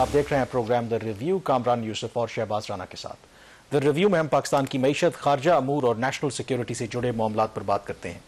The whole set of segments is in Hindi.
आप देख रहे हैं program the review Kamran Yusuf और शहबाज राना के साथ। द रिव्यू में हम पाकिस्तान की मईशत, खारजा अमूर और नेशनल सिक्योरिटी से जुड़े मामलात पर बात करते हैं।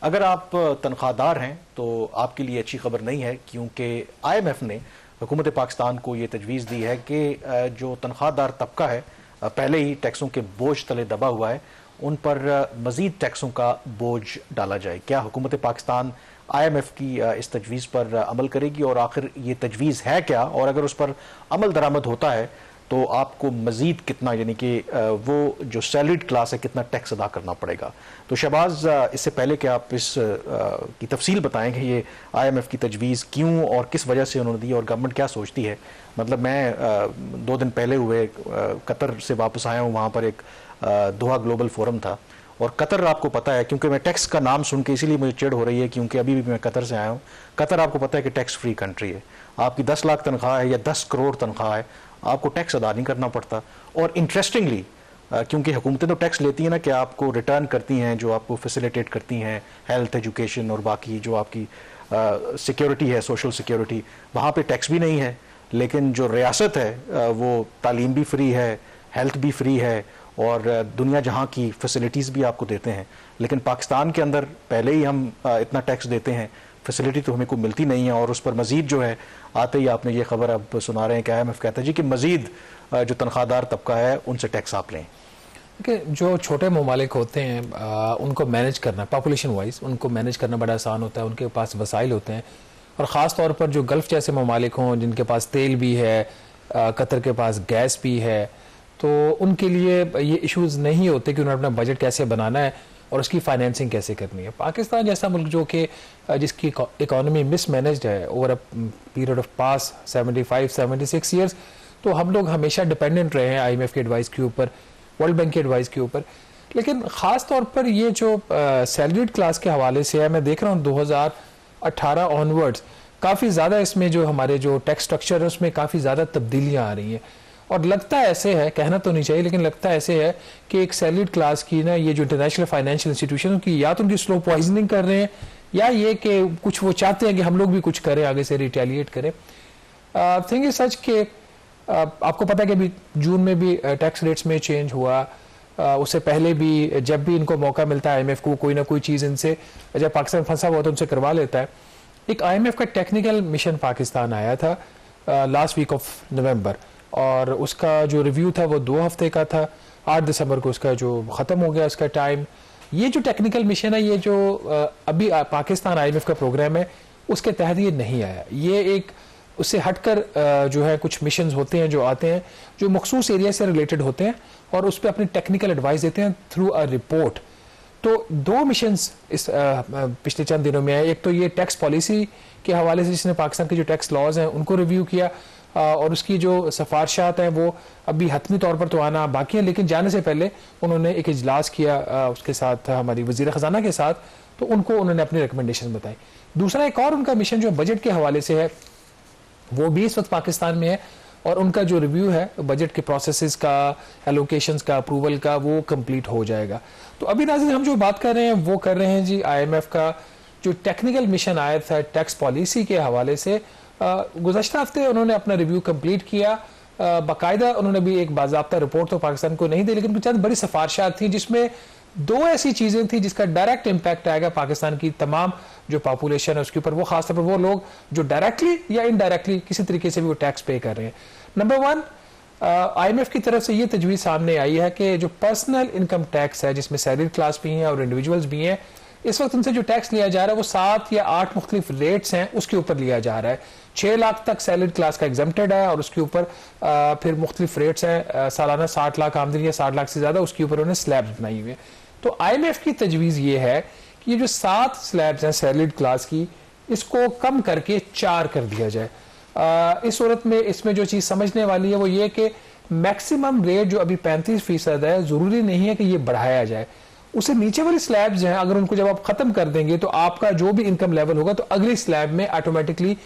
अगर आप तनख्वाहदार हैं तो आपके लिए अच्छी खबर नहीं है, क्योंकि IMF ने हुकूमत पाकिस्तान को ये तजवीज़ दी है कि जो तनख्वाहदार तबका है पहले ही टैक्सों के बोझ तले दबा हुआ है, उन पर मज़ीद टैक्सों का बोझ डाला जाए। क्या हुकूमत पाकिस्तान IMF की इस तजवीज़ पर अमल करेगी, और आखिर ये तजवीज़ है क्या, और अगर उस पर अमल दरामद होता है तो आपको मज़ीद कितना, यानी कि वो जो सैलरीड क्लास है, कितना टैक्स अदा करना पड़ेगा। तो शहबाज, इससे पहले कि आप इस की तफसील बताएं कि ये IMF की तजवीज़ क्यों और किस वजह से उन्होंने दी और गवर्नमेंट क्या सोचती है। मतलब मैं 2 दिन पहले हुए कतर से वापस आया हूँ, वहाँ पर एक दोहा ग्लोबल फोरम था, और कतर आपको पता है, क्योंकि मैं टैक्स का नाम सुन के इसीलिए मुझे चिढ़ हो रही है, क्योंकि अभी भी मैं कतर से आया हूँ। कतर आपको पता है कि टैक्स फ्री कंट्री है। आपकी 10 लाख तनख्वाह है या 10 करोड़ तनख्वाह है, आपको टैक्स अदा नहीं करना पड़ता। और इंटरेस्टिंगली, क्योंकि हुकूमतें तो टैक्स लेती हैं ना, कि आपको रिटर्न करती हैं, जो आपको फैसिलिटेट करती हैं हेल्थ, एजुकेशन और बाकी जो आपकी सिक्योरिटी है, सोशल सिक्योरिटी, वहाँ पे टैक्स भी नहीं है। लेकिन जो रियासत है वो तालीम भी फ्री है, हेल्थ भी फ्री है, और दुनिया जहाँ की फैसिलिटीज़ भी आपको देते हैं। लेकिन पाकिस्तान के अंदर पहले ही हम इतना टैक्स देते हैं, फैसिलिटी तो हमें को मिलती नहीं है, और उस पर मज़ीद जो है, आते ही आपने ये खबर अब सुना रहे हैं कि IMF कहता है जी कि मज़ीद जो तनख्वाहदार तबका है उनसे टैक्स आप लें। कि जो छोटे ममालिक होते हैं उनको मैनेज करना, पॉपुलेशन वाइज उनको मैनेज करना बड़ा आसान होता है, उनके पास वसाइल होते हैं, और ख़ास तौर पर जो गल्फ़ जैसे ममालिक हों जिनके पास तेल भी है, कतर के पास गैस भी है, तो उनके लिए ये इश्यूज़ नहीं होते कि उन्हें अपना बजट कैसे बनाना है और उसकी फाइनेंसिंग कैसे करनी है। पाकिस्तान जैसा मुल्क जो कि जिसकी इकॉनमी मिसमैनेज्ड है over a period of pass 75-76 years, तो हम लोग हमेशा डिपेंडेंट रहे हैं IMF की एडवाइस के ऊपर, वर्ल्ड बैंक की एडवाइस के ऊपर। लेकिन ख़ास तौर पर ये जो सैलरीड क्लास के हवाले से है, मैं देख रहा हूँ 2018 ऑनवर्ड्स काफ़ी ज़्यादा इसमें जो हमारे जो टैक्स स्ट्रक्चर है उसमें काफ़ी ज़्यादा तब्दीलियाँ आ रही हैं, और लगता ऐसे है, कहना तो नहीं चाहिए लेकिन लगता ऐसे है कि एक सैलरीड क्लास की ना, ये जो इंटरनेशनल फाइनेंशियल इंस्टीट्यूशन की या तो उनकी स्लो पॉइजनिंग कर रहे हैं, या ये कि कुछ वो चाहते हैं कि हम लोग भी कुछ करें, आगे से रिटेलिएट करें। थिंग इज सच के आपको पता है कि अभी जून में भी टैक्स रेट्स में चेंज हुआ, उससे पहले भी जब भी इनको मौका मिलता है IMF को कोई ना कोई चीज़ इनसे, जब पाकिस्तान फंसा हुआ तो उनसे करवा लेता है। एक IMF का टेक्निकल मिशन पाकिस्तान आया था लास्ट वीक ऑफ नवंबर, और उसका जो रिव्यू था वो 2 हफ्ते का था। 8 दिसंबर को उसका जो ख़त्म हो गया उसका टाइम। ये जो टेक्निकल मिशन है, ये जो अभी पाकिस्तान IMF का प्रोग्राम है, उसके तहत ये नहीं आया। ये एक उससे हटकर जो है कुछ मिशंस होते हैं जो आते हैं, जो मखसूस एरिया से रिलेटेड होते हैं, और उस पर अपनी टेक्निकल एडवाइस देते हैं थ्रू अ रिपोर्ट। तो 2 मिशंस इस पिछले चंद दिनों में है। एक तो ये टैक्स पॉलिसी के हवाले से, जिसने पाकिस्तान के जो टैक्स लॉज हैं उनको रिव्यू किया, और उसकी जो सिफारिशात हैं वो अभी हतमी तौर पर तो आना बाकी है, लेकिन जाने से पहले उन्होंने एक इजलास किया उसके साथ, हमारी वज़ीर ख़जाना के साथ, तो उनको उन्होंने अपनी रिकमेंडेशन बताई। दूसरा एक और उनका मिशन जो बजट के हवाले से है, वो भी इस वक्त पाकिस्तान में है, और उनका जो रिव्यू है बजट के प्रोसेसेस का, एलोकेशंस का, अप्रूवल का, वो कंप्लीट हो जाएगा। तो अभी नाज़रीन हम जो बात कर रहे हैं वो कर रहे हैं जी IMF का जो टेक्निकल मिशन आया था टैक्स पॉलिसी के हवाले से। गुज़श्ता हफ्ते उन्होंने अपना रिव्यू कंप्लीट किया, बाकायदा उन्होंने भी एक बाज़ाब्ता रिपोर्ट तो पाकिस्तान को नहीं दी, लेकिन चंद बड़ी सिफारिशात थी जिसमें 2 ऐसी चीज़ें थी जिसका डायरेक्ट इम्पैक्ट आएगा पाकिस्तान की तमाम जो पॉपुलेशन है उसके ऊपर, वो खासतौर पर वो लोग जो डायरेक्टली या इनडायरेक्टली किसी तरीके से भी वो टैक्स पे कर रहे हैं। नंबर 1, IMF की तरफ से ये तजवीज़ सामने आई है कि जो पर्सनल इनकम टैक्स है, जिसमें सैलरीड क्लास भी हैं और इंडिविजुअल्स भी हैं, इस वक्त उनसे जो टैक्स लिया जा रहा है वो 7 या 8 मुख्तलिफ रेट्स हैं, उसके ऊपर लिया जा रहा है। 6 लाख तक सैलरीड क्लास का एग्जम्प्टेड है, और उसके ऊपर फिर मुख्तलिफ रेट्स हैं, सालाना 60 लाख आमदनी या 60 लाख से ज़्यादा, उसके ऊपर उन्होंने स्लैब्स बनाई हुई है। तो IMF की तजवीज़ ये है कि ये जो 7 स्लैब्स हैं सैलरीड क्लास की, इसको कम करके 4 कर दिया जाए। इस सूरत में इसमें जो चीज़ समझने वाली है वो ये कि मैक्सिमम रेट जो अभी 35% है, ज़रूरी नहीं है कि ये बढ़ाया जाए। उससे नीचे वाली स्लैब्स हैं, अगर उनको जब आप ख़त्म कर देंगे तो आपका जो भी इनकम लेवल होगा तो अगली स्लैब में ऑटोमेटिकली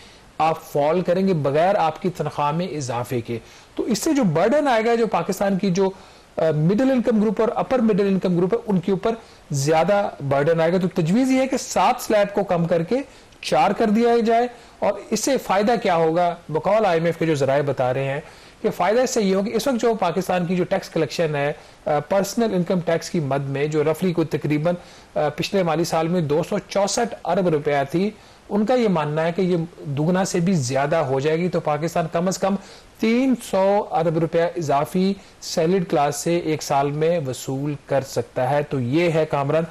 आप फॉल करेंगे बगैर आपकी तनख्वाह में इजाफे के। तो इससे जो बर्डन आएगा, जो पाकिस्तान की जो मिडिल इनकम ग्रुप और अपर मिडिल इनकम ग्रुप है उनके ऊपर ज्यादा बर्डन आएगा। तो तजवीज ये है कि 7 स्लैब को कम करके 4 कर दिया जाए। और इससे फायदा क्या होगा, बकौल IMF के जो जराए बता रहे हैं कि फायदा इससे ये होगा, इस वक्त जो पाकिस्तान की जो टैक्स कलेक्शन है पर्सनल इनकम टैक्स की मद में जो रफली को तकरीबन पिछले माली साल में 264 अरब रुपया थी, उनका ये मानना है कि ये दुगना से भी ज्यादा हो जाएगी। तो पाकिस्तान कम से कम 300 अरब रुपया इजाफी सैलरीड क्लास से एक साल में वसूल कर सकता है। तो ये है कामरान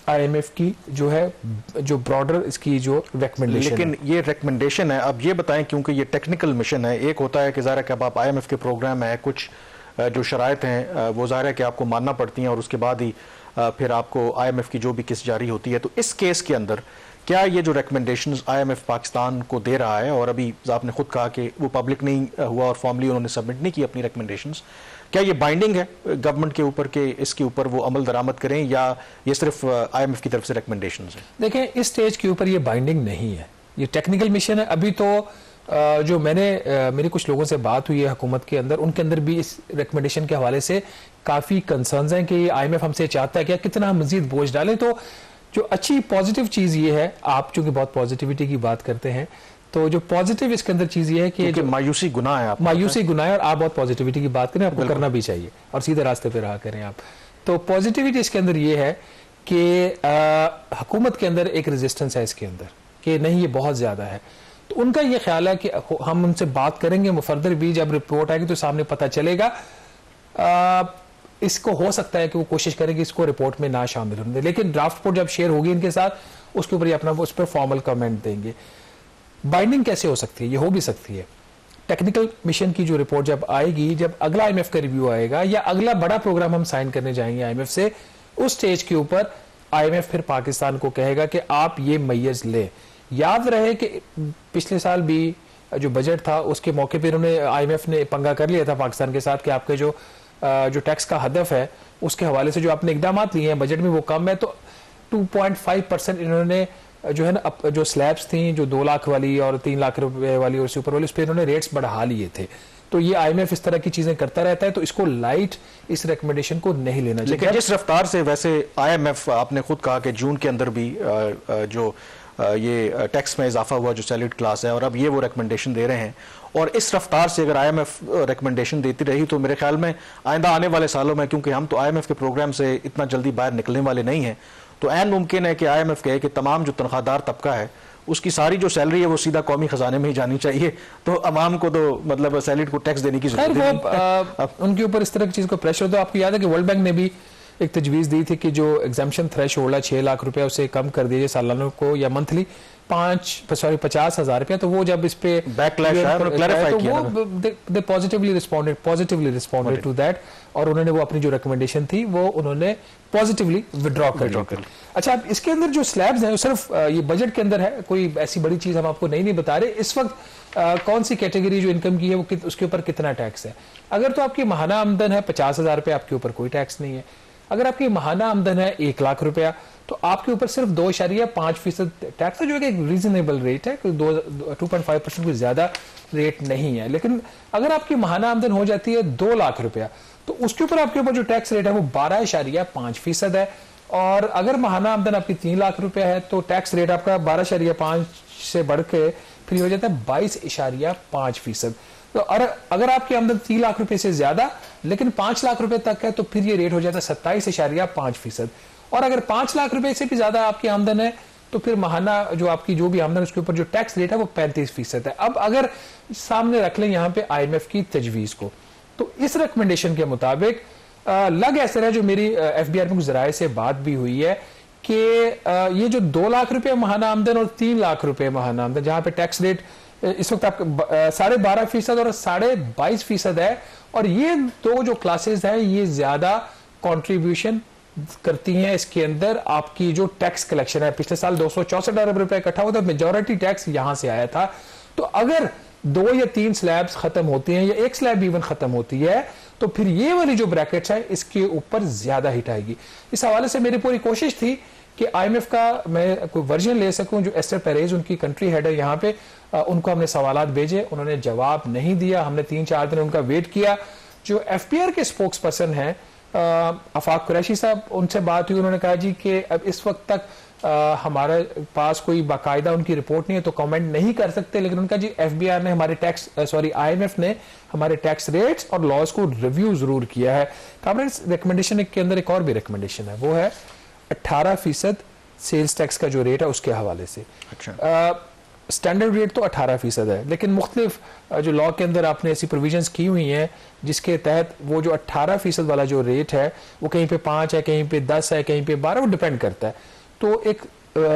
IMF की जो ब्रॉडर इसकी जो रिकमेंडेशन। लेकिन ये रिकमेंडेशन है, अब ये बताएं, क्योंकि ये टेक्निकल मिशन है। एक होता है कि ज़ाहिर है कि अब आप IMF के प्रोग्राम है, कुछ जो शराइत हैं वो ज़ाहिर है कि आपको मानना पड़ती हैं और उसके बाद ही फिर आपको IMF की जो भी किस्त जारी होती है। तो इस केस के अंदर क्या ये जो रिकमेंडेशंस IMF पाकिस्तान को दे रहा है, और अभी आपने खुद कहा कि वो पब्लिक नहीं हुआ और फॉर्मली उन्होंने सबमिट नहीं की अपनी रिकमेंडेशंस, क्या ये बाइंडिंग है गवर्नमेंट के ऊपर कि इसके ऊपर वो अमल दरामद करें, या ये सिर्फ IMF की तरफ से रिकमेंडेशंस है? देखें, इस स्टेज के ऊपर ये बाइंडिंग नहीं है, ये टेक्निकल मिशन है। अभी तो जो मेरी कुछ लोगों से बात हुई है हुकूमत के अंदर, उनके अंदर भी इस रिकमेंडेशन के हवाले से काफ़ी कंसर्न्स हैं कि IMF हमसे चाहता है कि कितना मजीद बोझ डालें। तो जो अच्छी पॉजिटिव चीज़ ये है, आप चूंकि बहुत पॉजिटिविटी की बात करते हैं, तो जो पॉजिटिव इसके अंदर चीज़ ये है कि मायूसी गुनाह है, मायूसी गुनाह है, और आप बहुत पॉजिटिविटी की बात करें, आपको करना भी चाहिए और सीधे रास्ते पे रहा करें आप। तो पॉजिटिविटी इसके अंदर ये है कि हुकूमत के अंदर एक रेजिस्टेंस है इसके अंदर कि नहीं, ये बहुत ज़्यादा है। तो उनका ये ख्याल है कि हम उनसे बात करेंगे मुफर्दर भी, जब रिपोर्ट आएगी तो सामने पता चलेगा। इसको हो सकता है कि वो कोशिश करेंगे इसको रिपोर्ट में ना शामिल होने दें, लेकिन ड्राफ्ट रिपोर्ट जब शेयर होगी इनके साथ, उसके ऊपर ये अपना उस पर फॉर्मल कमेंट देंगे। बाइंडिंग कैसे हो सकती है? ये हो भी सकती है। टेक्निकल मिशन की जो रिपोर्ट जब आएगी, जब अगला IMF का रिव्यू आएगा या अगला बड़ा प्रोग्राम हम साइन करने जाएंगे IMF से, उस स्टेज के ऊपर IMF फिर पाकिस्तान को कहेगा कि आप ये मैयज ले। याद रहे कि पिछले साल भी जो बजट था उसके मौके पर उन्होंने IMF ने पंगा कर लिया था पाकिस्तान के साथ कि आपके जो टैक्स का हदफ है उसके हवाले से जो आपने इकदाम लिए हैं बजट में वो कम है। तो 2.5% इन्होंने जो है ना, जो स्लैब्स थी, जो 2 लाख वाली और 3 लाख रुपए वाली और सुपर वाली, उस पर इन्होंने रेट्स बढ़ा लिए थे। तो ये IMF इस तरह की चीजें करता रहता है, तो इसको लाइट इस रिकमेंडेशन को नहीं लेना चाहिए। लेकिन जिस रफ्तार से वैसे IMF, आपने खुद कहा कि जून के अंदर भी जो ये टैक्स में इजाफा हुआ जो सैलरीड क्लास है, और अब ये वो रिकमेंडेशन दे रहे हैं, और इस रफ्तार से अगर IMF रिकमेंडेशन देती रही तो मेरे ख्याल में आइंदा आने वाले सालों में, क्योंकि हम तो IMF के प्रोग्राम से इतना जल्दी बाहर निकलने वाले नहीं हैं, तो ऐन मुमकिन है कि IMF कहे कि तमाम जो तनख्वाहदार तबका है उसकी सारी जो सैलरी है वो सीधा कौमी खजाने में ही जानी चाहिए। तो अवाम को तो मतलब सैलरी को टैक्स देने की जरूरत नहीं। उनके ऊपर इस तरह की चीज को प्रेशर, तो आपको याद है कि वर्ल्ड बैंक ने भी एक तजवीज दी थी कि जो एग्जाम्पशन थ्रेश होल्ड है 6 लाख रुपया, उसे कम कर दीजिए सालाना को या मंथली 50,000 रुपया। तो वो जब इस पे बैकलैश आया, क्लैरिफाई किया, वो दे पॉजिटिवली रिस्पोंडेड टू दैट, और उन्होंने वो अपनी जो रिकमेंडेशन थी वो उन्होंने पॉजिटिवली विड्रॉ कर। अच्छा, अब इसके अंदर जो स्लैब्स हैं वो सिर्फ ये बजट के अंदर है, कोई ऐसी बड़ी चीज हम आपको नहीं बता रहे इस वक्त। कौन सी कैटेगरी जो इनकम की है वो उसके ऊपर कितना टैक्स है। अगर तो आपकी महाना आमदन है 50,000 रुपया, आपके ऊपर कोई टैक्स नहीं है। अगर आपकी महाना आमदन है 1 लाख रुपया, तो आपके ऊपर सिर्फ 2.5% टैक्स है, जो एक रीजनेबल रेट है, 2.5% कोई ज्यादा रेट नहीं है। लेकिन अगर आपकी महाना आमदन हो जाती है 2 लाख रुपया, तो उसके ऊपर आपके ऊपर जो टैक्स रेट है वो 12.5% है। और अगर महाना आमदन आपकी 3 लाख रुपया है तो टैक्स रेट आपका 12.5 से बढ़ के फिर हो जाता है 22.5%। तो अगर आपकी आमदन 3 लाख रुपए से ज्यादा लेकिन 5 लाख रुपए तक है तो फिर ये रेट हो जाता है 27.5%। और अगर 5 लाख रुपए से भी ज्यादा आपकी आमदन है तो फिर महाना जो आपकी जो भी आमदन उसके ऊपर जो टैक्स रेट है वो 35% है। अब अगर सामने रख लें यहाँ पे IMF की तजवीज को, तो इस रिकमेंडेशन के मुताबिक लग ऐसा है, जो मेरी FBR में जराए से बात भी हुई है, कि ये जो 2 लाख रुपए महाना आमदन और 3 लाख रुपए महाना आमदन, जहां पे टैक्स रेट इस वक्त आपका 12.5% और 22.5% है, और ये दो जो क्लासेस हैं ये ज्यादा कंट्रीब्यूशन करती हैं इसके अंदर आपकी जो टैक्स कलेक्शन है। पिछले साल 264 अरब रुपए इकट्ठा हुआ था, मेजॉरिटी टैक्स यहां से आया था। तो अगर 2 या 3 स्लैब्स खत्म होती हैं या 1 स्लैब इवन खत्म होती है तो फिर ये वाली जो ब्रैकेट्स है इसके ऊपर ज्यादा हिट आएगी। इस हवाले से मेरी पूरी कोशिश थी कि IMF का मैं कोई वर्जन ले सकूं। जो एस्टर पेरेज उनकी कंट्री हेड है यहाँ पे, उनको हमने सवालात भेजे, उन्होंने जवाब नहीं दिया। हमने 3-4 दिन उनका वेट किया। जो FBR के स्पोक्स पर्सन हैं आफाक कुरैशी साहब, उनसे बात हुई, उन्होंने कहा जी कि अब इस वक्त तक हमारे पास कोई बाकायदा उनकी रिपोर्ट नहीं है तो कमेंट नहीं कर सकते, लेकिन उनका जी FBR ने हमारे IMF ने हमारे टैक्स रेट्स और लॉज को रिव्यू जरूर किया है। कामरेड, रिकमेंडेशन के अंदर एक और भी रिकमेंडेशन है, वो है 18% सेल्स टैक्स का जो रेट है उसके हवाले से। अच्छा, स्टैंडर्ड रेट तो 18% है, लेकिन मुख्तलिफ जो लॉ के अंदर आपने ऐसी प्रोविजंस की हुई हैं जिसके तहत वो जो 18% वाला जो रेट है वो कहीं पे 5 है, कहीं पे 10 है, कहीं पे 12, वो डिपेंड करता है। तो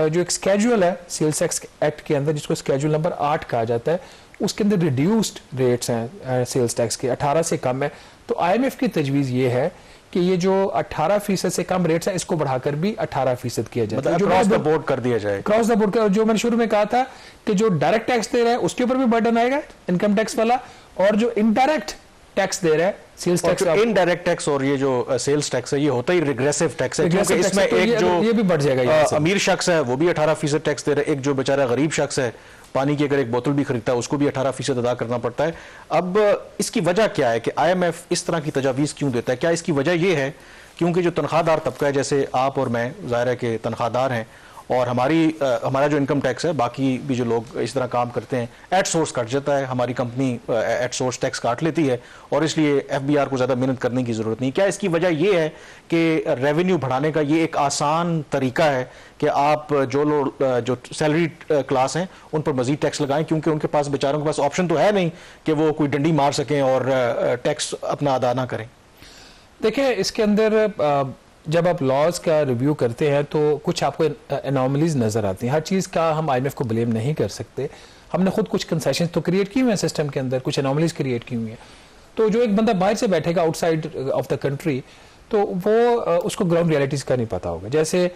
जो एक स्केड्यूल है सेल्स टैक्स एक्ट के अंदर जिसको स्केड्यूल नंबर 8 कहा जाता है, उसके अंदर रिड्यूस्ड रेट्स हैं सेल्स टैक्स के, 18 से कम है। तो IMF की तजवीज़ ये है कि ये जो 18% से कम रेट्स हैं इसको बढ़ाकर भी 18% किया जाए, मतलब क्रॉस द बोर्ड कर दिया जाए। Cross the board. जो मैंने शुरू में कहा था कि जो डायरेक्ट टैक्स दे रहा है उसके ऊपर भी बर्डन आएगा इनकम टैक्स वाला, और जो इनडायरेक्ट टैक्स दे रहा है सेल्स टैक्स, इनडायरेक्ट टैक्स और ये जो सेल्स टैक्स है ये होता ही रिग्रेसिव टैक्स है, क्योंकि इसमें एक जो ये भी बढ़ जाएगा, अमीर शख्स है वो भी 18% टैक्स दे रहा है, एक जो बेचारा गरीब शख्स है पानी की अगर एक बोतल भी खरीदता है उसको भी 18% अदा करना पड़ता है। अब इसकी वजह क्या है कि IMF इस तरह की तजावीज़ क्यों देता है? क्या इसकी वजह ये है क्योंकि जो तनख्वाहदार तबका है, जैसे आप और मैं ज़ाहिर है कि तनख्वाहदार हैं, और हमारा जो इनकम टैक्स है, बाकी भी जो लोग इस तरह काम करते हैं, एट सोर्स कट जाता है, हमारी कंपनी एट सोर्स टैक्स काट लेती है और इसलिए FBR को ज़्यादा मेहनत करने की ज़रूरत नहीं। क्या इसकी वजह ये है कि रेवेन्यू बढ़ाने का ये एक आसान तरीका है कि आप जो लोग जो सैलरी क्लास हैं उन पर मजीद टैक्स लगाएं, क्योंकि उनके पास बेचारों के पास ऑप्शन तो है नहीं कि वो कोई डंडी मार सकें और टैक्स अपना अदा ना करें? देखिए, इसके अंदर जब आप लॉज का रिव्यू करते हैं तो कुछ आपको एनॉमलीज नजर आती हैं। हर चीज़ का हम IMF को ब्लेम नहीं कर सकते, हमने खुद कुछ कंसेशन तो क्रिएट की हुई हैं सिस्टम के अंदर, कुछ एनॉमलीज क्रिएट की हुई हैं। तो जो एक बंदा बाहर से बैठेगा आउटसाइड ऑफ द कंट्री, तो वो उसको ग्राउंड रियलिटीज़ का नहीं पता होगा। जैसे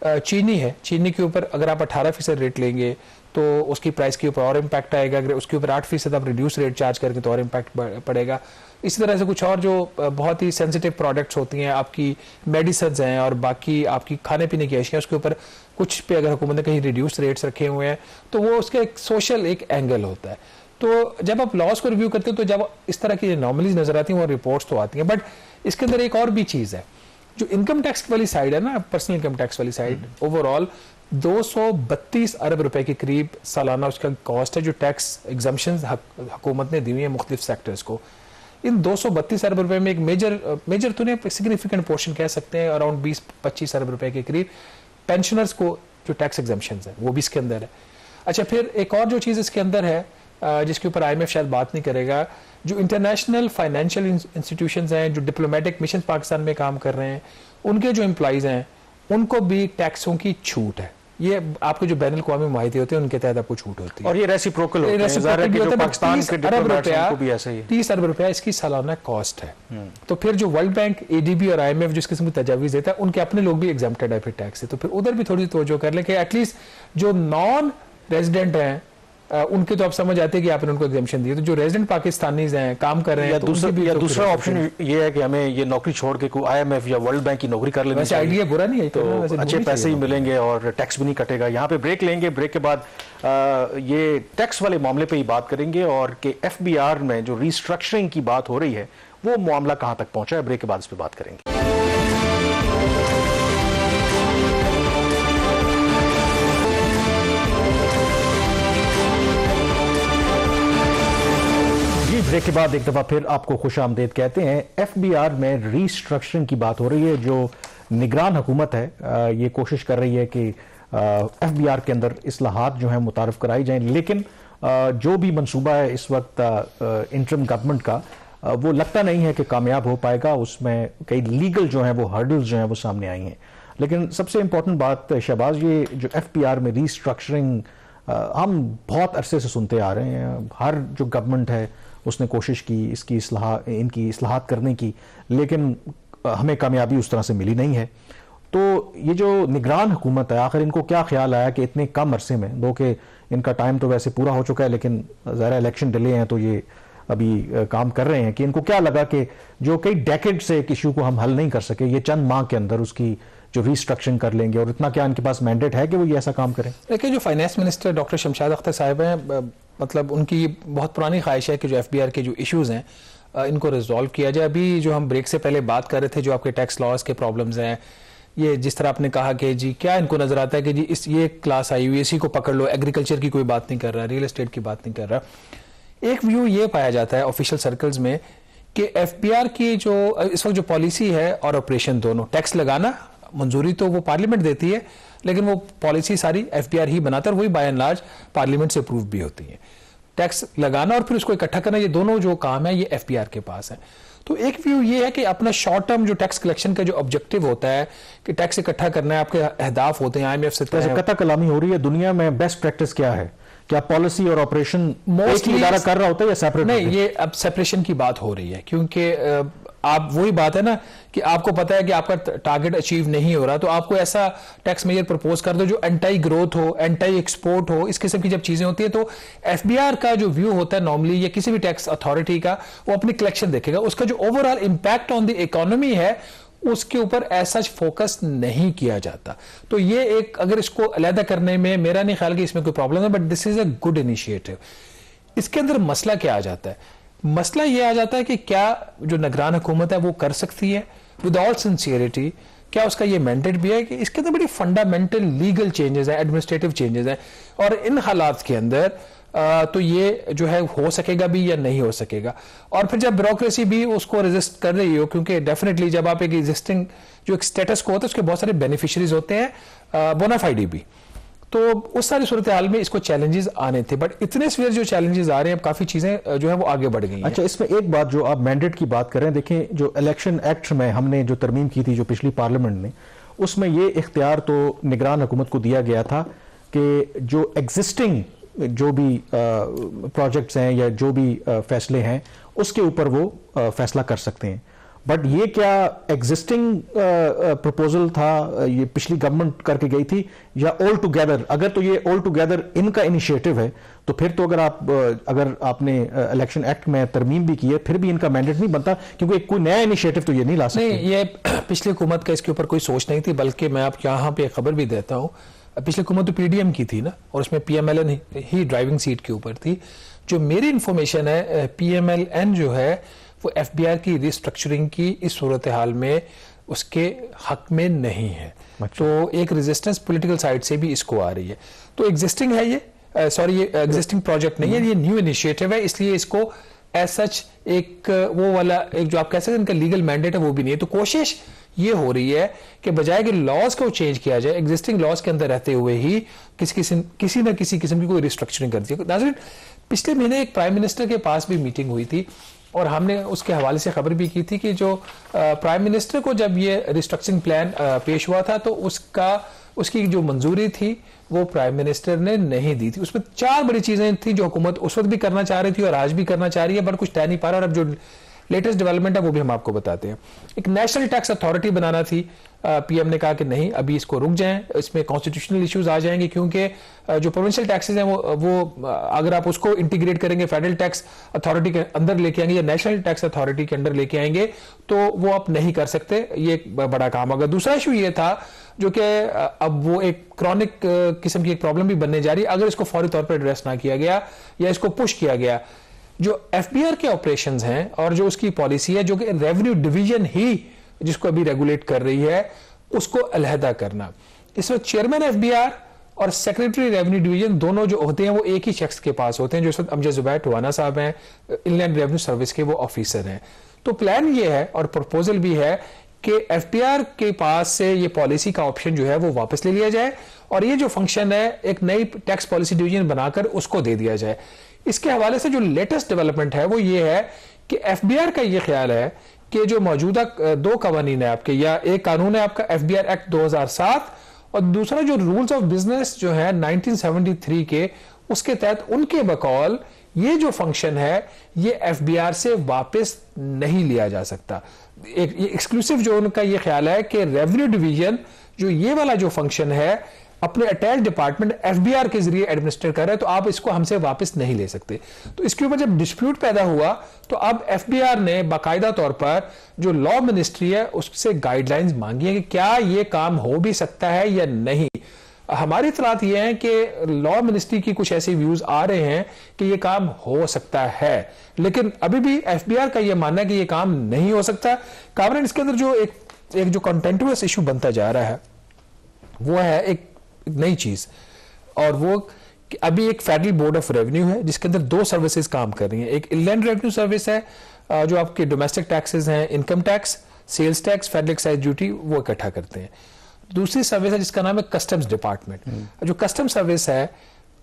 चीनी है, चीनी के ऊपर अगर आप 18% रेट लेंगे तो उसकी प्राइस के ऊपर और इम्पैक्ट आएगा, अगर उसके ऊपर 8% आप रिड्यूस रेट चार्ज करके तो और इम्पैक्ट पड़ेगा। इसी तरह से कुछ और जो बहुत ही सेंसिटिव प्रोडक्ट्स होती हैं, आपकी मेडिसिन हैं और बाकी आपकी खाने पीने की अशिया, उसके ऊपर कुछ पे अगर हुकूमत ने कहीं रिड्यूस रेट्स रखे हुए हैं तो वो उसका एक सोशल एक एंगल होता है। तो जब आप लॉस को रिव्यू करते हो तो जब इस तरह की नॉर्मलीज नजर आती हैं वो रिपोर्ट्स तो आती हैं, बट इसके अंदर एक और भी चीज़ है, जो इनकम टैक्स वाली साइड है ना, पर्सनल इनकम टैक्स वाली साइड, ओवरऑल 232 अरब रुपए के करीब सालाना उसका कॉस्ट है जो टैक्स एग्जम्पशंस हुकूमत ने दी हुई है मुख्तलिफ सेक्टर्स को। इन 232 अरब रुपए में एक मेजर तो नहीं, सिग्निफिकेंट पोर्शन कह सकते हैं, अराउंड 20-25 अरब रुपए के करीब पेंशनर्स को जो टैक्स एग्जम्पशंस है वो भी इसके अंदर है। अच्छा, फिर एक और जो चीज़ इसके अंदर है जिसके ऊपर IMF शायद बात नहीं करेगा, जो इंटरनेशनल फाइनेंशियल इंस्टीट्यूशंस हैं, जो डिप्लोमेटिक मिशन पाकिस्तान में काम कर रहे हैं, उनके जो एम्प्लॉइज हैं उनको भी टैक्सों की छूट है। ये आपके जो बैनुल अक़वामी मुआहिदे होते हैं उनके तहत आपको छूट होती है, और ये रेसिप्रोकल होते हैं। ज़ाहिर है कि जो पाकिस्तान के डिप्लोमेट्स हैं उनको भी ऐसा ही है। 30 अरब रुपया इसकी सालाना कॉस्ट है। तो फिर जो वर्ल्ड बैंक, ADB और IMF जिस किस्म की तजावीज़ देता है, उनके अपने लोग भी एग्जम्प्टेड है फिर टैक्स से, तो फिर उधर भी थोड़ी तवज्जो कर ले कि एटलीस्ट जो नॉन रेजिडेंट हैं उनके तो आप समझ आते हैं कि आपने उनको एग्जेम्पशन दी है, तो जो रेजिडेंट पाकिस्तानीज हैं काम कर रहे हैं तो दूसरा ऑप्शन ये है कि हमें ये नौकरी छोड़ के कोई IMF या वर्ल्ड बैंक की नौकरी कर लेनी चाहिए। आइडिया बुरा नहीं है, तो अच्छे पैसे ही मिलेंगे और टैक्स भी नहीं कटेगा। यहाँ पे ब्रेक लेंगे, ब्रेक के बाद ये टैक्स वाले मामले पे ही बात करेंगे और कि FBR में जो रिस्ट्रक्चरिंग की बात हो रही है वो मामला कहाँ तक पहुंचा है। ब्रेक के बाद इस पर बात करेंगे। ब्रेक के बाद एक दफा फिर आपको खुश आमदेद कहते हैं। FBR में रीस्ट्रक्चरिंग की बात हो रही है। जो निगरान हुकूमत है ये कोशिश कर रही है कि FBR के अंदर इस्लाहात जो है मुतारफ कराई जाएं, लेकिन जो भी मंसूबा है इस वक्त इंटरिम गवर्नमेंट का वो लगता नहीं है कि कामयाब हो पाएगा। उसमें कई लीगल जो है वो हर्डल्स जो है वो सामने आई हैं। लेकिन सबसे इंपॉर्टेंट बात शहबाज, ये जो FBR में रीस्ट्रक्चरिंग हम बहुत अरसे से सुनते आ रहे हैं, हर जो गवर्नमेंट है उसने कोशिश की इनकी इस्लाहात करने की, लेकिन हमें कामयाबी उस तरह से मिली नहीं है। तो ये जो निगरान हुकूमत है, आखिर इनको क्या ख्याल आया कि इतने कम अरसे में, दो कि इनका टाइम तो वैसे पूरा हो चुका है लेकिन ज़रा इलेक्शन डिले हैं तो ये अभी काम कर रहे हैं, कि इनको क्या लगा कि जो कई डेकेड से एक इशू को हम हल नहीं कर सके, ये चंद माह के अंदर उसकी जो रीस्ट्रक्चरिंग कर लेंगे, और इतना क्या इनके पास मैंडेट है कि वो ये ऐसा काम करें? देखिए, जो finance minister doctor Shamshad Akhtar साहब हैं, मतलब उनकी बहुत पुरानी ख्वाहिश है कि जो FBR के जो इश्यूज़ हैं इनको रिजॉल्व किया जाए। अभी जो हम ब्रेक से पहले बात कर रहे थे, जो आपके टैक्स लॉज के प्रॉब्लम्स हैं, ये जिस तरह आपने कहा कि जी क्या इनको नजर आता है कि जी इस ये क्लास आई हुई, इसी को पकड़ लो, एग्रीकल्चर की कोई बात नहीं कर रहा, रियल एस्टेट की बात नहीं कर रहा। एक व्यू ये पाया जाता है ऑफिशियल सर्कल्स में कि एफबीआर की जो इस वक्त जो पॉलिसी है और ऑपरेशन दोनों, टैक्स लगाना मंजूरी तो वो पार्लियामेंट देती है, लेकिन वो पॉलिसी सारी एफबीआर ही बनाता है और वही बाय एंड लार्ज पार्लियामेंट से अप्रूव भी होती है। टैक्स लगाना और फिर उसको इकट्ठा करना, ये दोनों जो काम है ये एफबीआर के पास है। तो एक व्यू ये है कि अपना शॉर्ट टर्म जो टैक्स कलेक्शन का जो ऑब्जेक्टिव होता है कि टैक्स इकट्ठा करना है, आपके अहदाफ होते हैं, IMF से कता कलामी हो रही है दुनिया में, बेस्ट प्रैक्टिस क्या है? क्या पॉलिसी और ऑपरेशन मोस्टली इदारा कर रहा होता है या सेपरेट? नहीं, ये अब सेपरेशन की बात हो रही है, क्योंकि आप वही बात है ना कि आपको पता है कि आपका टारगेट अचीव नहीं हो रहा, तो आपको ऐसा टैक्स मेजर प्रपोज कर दो जो एंटी ग्रोथ हो, एंटी एक्सपोर्ट हो, इस किस्म की जब चीजें होती है तो एफबीआर का जो व्यू होता है नॉर्मली, या किसी भी टैक्स अथॉरिटी का, वो अपनी कलेक्शन देखेगा, उसका जो overall impact on the economy है उसके ऊपर ऐसा फोकस नहीं किया जाता। तो ये एक, अगर इसको अलहदा करने में मेरा नहीं ख्याल कि इसमें कोई प्रॉब्लम है, but this is a good initiative. इसके अंदर मसला क्या आ जाता है? मसला ये आ जाता है कि क्या जो निगरान हुकूमत है वो कर सकती है विद ऑल सिंसियरिटी, क्या उसका ये मैंडेट भी है कि इसके अंदर बड़ी फंडामेंटल लीगल चेंजेस है, एडमिनिस्ट्रेटिव चेंजेस है, और इन हालात के अंदर तो ये जो है हो सकेगा भी या नहीं हो सकेगा। और फिर जब ब्यूरोक्रेसी भी उसको रेजिस्ट कर रही हो, क्योंकि डेफिनेटली जब आप एक एग्जिस्टिंग जो एक स्टेटस को होता है उसके बहुत सारे बेनिफिशियरीज होते हैं, बोनाफाइडी भी, तो उस सारी सूरत हाल में इसको चैलेंजेस आने थे, बट इतने सीवियर जो चैलेंजेस आ रहे हैं, अब काफी चीजें जो है वो आगे बढ़ गई हैं। अच्छा, इसमें एक बात जो आप मैंडेट की बात कर रहे हैं, देखें जो इलेक्शन एक्ट में हमने जो तरमीम की थी जो पिछली पार्लियामेंट ने, उसमें ये इख्तियार तो निगरान हुकूमत को दिया गया था कि जो एग्जिस्टिंग जो भी प्रोजेक्ट्स हैं या जो भी फैसले हैं उसके ऊपर वो फैसला कर सकते हैं। बट ये क्या एग्जिस्टिंग प्रपोजल था, ये पिछली गवर्नमेंट करके गई थी, या ऑल टुगेदर? अगर तो ये ऑल टुगेदर इनका इनिशिएटिव है तो फिर तो अगर आपने इलेक्शन एक्ट में तरमीम भी की है फिर भी इनका मैंडेट नहीं बनता, क्योंकि कोई नया इनिशिएटिव तो ये नहीं ला सकते। नहीं, ये पिछली हुकूमत का इसके ऊपर कोई सोच नहीं थी, बल्कि मैं आपको यहाँ पे खबर भी देता हूँ, पिछली हुकूमत तो पीडीएम की थी ना, और उसमें पीएमएलएन ही ड्राइविंग सीट के ऊपर थी। जो मेरी इंफॉर्मेशन है, पीएमएलएन जो है वो एफबीआर की रिस्ट्रक्चरिंग की इस सूरत हाल में उसके हक में नहीं है। तो एक रेजिस्टेंस पॉलिटिकल साइड से भी इसको आ रही है। तो एग्जिस्टिंग है ये, ये एग्जिस्टिंग प्रोजेक्ट नहीं है, ये न्यू इनिशिएटिव है, इसलिए इसको एज सच एक वो वाला एक जो आप कह सकते हैं इनका लीगल मैंडेट है वो भी नहीं है। तो कोशिश ये हो रही है कि बजाय कि लॉज को चेंज किया जाए, एग्जिस्टिंग लॉज के अंदर रहते हुए ही किसी न किसी किस्म की कोई रिस्ट्रक्चरिंग कर दी। नाज़रीन, पिछले महीने एक प्राइम मिनिस्टर के पास भी मीटिंग हुई थी और हमने उसके हवाले से खबर भी की थी कि जो प्राइम मिनिस्टर को जब ये रिस्ट्रक्चरिंग प्लान पेश हुआ था तो उसकी जो मंजूरी थी वो प्राइम मिनिस्टर ने नहीं दी थी। उसमें 4 बड़ी चीजें थी जो हुकूमत उस वक्त भी करना चाह रही थी और आज भी करना चाह रही है, बट कुछ तय नहीं पा रहा। और अब जो लेटेस्ट डेवलपमेंट है वो भी हम आपको बताते हैं। एक नेशनल टैक्स अथॉरिटी बनाना थी, पीएम ने कहा कि नहीं, अभी इसको रुक जाएं, इसमें कॉन्स्टिट्यूशनल इश्यूज आ जाएंगे, क्योंकि जो प्रोविंशियल टैक्सेस हैं वो अगर आप उसको इंटीग्रेट करेंगे, फेडरल टैक्स अथॉरिटी के अंदर लेके आएंगे या नेशनल टैक्स अथॉरिटी के अंदर लेके आएंगे तो वो आप नहीं कर सकते, ये एक बड़ा काम होगा। दूसरा इशू ये था जो कि अब वो एक क्रॉनिक किस्म की एक प्रॉब्लम भी बनने जा रही है अगर इसको फौरी तौर पर एड्रेस ना किया गया या इसको पुश किया गया। जो एफबीआर के ऑपरेशंस हैं और जो उसकी पॉलिसी है जो कि रेवेन्यू डिवीजन ही जिसको अभी रेगुलेट कर रही है उसको अलहदा करना, इस वक्त चेयरमैन एफबीआर और सेक्रेटरी रेवेन्यू डिवीजन दोनों जो होते हैं वो एक ही शख्स के पास होते हैं, जो इस वक्त अमजद जुबैर टवाना साहब हैं, इनलैंड रेवेन्यू सर्विस के वो ऑफिसर हैं। तो प्लान ये है और प्रपोजल भी है कि एफबीआर के पास से ये पॉलिसी का ऑप्शन जो है वो वापस ले लिया जाए और ये जो फंक्शन है एक नई टैक्स पॉलिसी डिवीजन बनाकर उसको दे दिया जाए। इसके हवाले से जो लेटेस्ट डेवलपमेंट है वो ये है कि एफबीआर का ये ख्याल है कि जो मौजूदा 2 कानून है आपके, या एक कानून है आपका एफबीआर एक्ट 2007 और दूसरा जो रूल्स ऑफ बिजनेस जो है 1973 के, उसके तहत उनके बकौल ये जो फंक्शन है ये एफबीआर से वापस नहीं लिया जा सकता। एक एक्सक्लूसिव जो उनका ये ख्याल है कि रेवेन्यू डिवीजन जो ये वाला जो फंक्शन है अपने अटैच डिपार्टमेंट एफबीआर के जरिए एडमिनिस्ट्रेट कर रहा है, तो आप इसको हमसे वापस नहीं ले सकते। तो इसके ऊपर जब डिस्प्यूट पैदा हुआ तो अब एफबीआर ने बाकायदा तौर पर जो लॉ मिनिस्ट्री है उससे गाइडलाइंस मांगी है कि क्या ये काम हो भी सकता है या नहीं। हमारी इतलात ये है कि लॉ मिनिस्ट्री की कुछ ऐसे व्यूज आ रहे हैं कि ये काम हो सकता है, लेकिन अभी भी एफबीआर का ये मानना है कि ये काम नहीं हो सकता। कामरान, इसके अंदर जो एक जो कंटेंटुअस इशू बनता जा रहा है वो है एक नई चीज, और वो कि अभी एक फेडरल बोर्ड ऑफ रेवेन्यू है जिसके अंदर दो सर्विसेज काम कर रही हैं। एक इनलैंड रेवेन्यू सर्विस है जो आपके डोमेस्टिक टैक्सेस हैं, income tax, sales tax, federal excise duty, वो इकट्ठा करते हैं। दूसरी सर्विस है जिसका नाम है कस्टम्स डिपार्टमेंट। जो कस्टम सर्विस है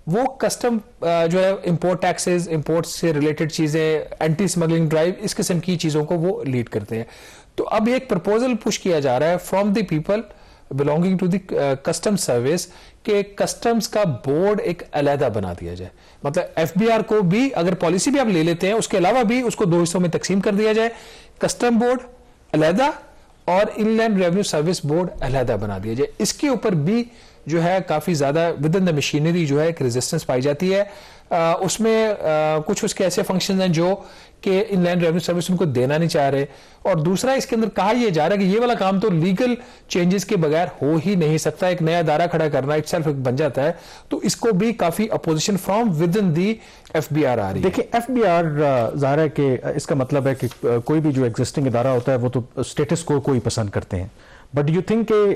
वो कस्टम जो है इंपोर्ट टैक्सेस, इंपोर्ट से रिलेटेड चीजें, एंटी स्मगलिंग ड्राइव, इस किस्म की चीजों को वो लीड करते हैं। तो अब एक प्रपोजल पुश किया जा रहा है from the people belonging to the custom service के कस्टम्स का बोर्ड एक अलहदा बना दिया जाए। मतलब एफबीआर को भी अगर पॉलिसी भी आप ले लेते हैं उसके अलावा भी उसको दो हिस्सों में तकसीम कर दिया जाए, कस्टम बोर्ड अलहदा और इनलैंड रेवेन्यू सर्विस बोर्ड अलहदा बना दिया जाए। इसके ऊपर भी जो है काफी ज्यादा विद इन द मशीनरी जो है एक रेजिस्टेंस पाई जाती है। उसमें कुछ उसके ऐसे फंक्शन हैं जो कि इनलैंड रेवेन्यू सर्विस उनको देना नहीं चाह रहे, और दूसरा इसके अंदर कहा यह जा रहा है कि ये वाला काम तो लीगल चेंजेस के बगैर हो ही नहीं सकता, एक नया दायरा खड़ा करना इटसेल्फ बन जाता है। तो इसको भी काफी opposition from within the FBR आ रही है। देखिए, एफबीआर जाहिर है कि इसका मतलब है कि कोई भी जो एग्जिस्टिंग इदारा होता है वो तो स्टेटस को ही पसंद करते हैं, बट यू थिंक कि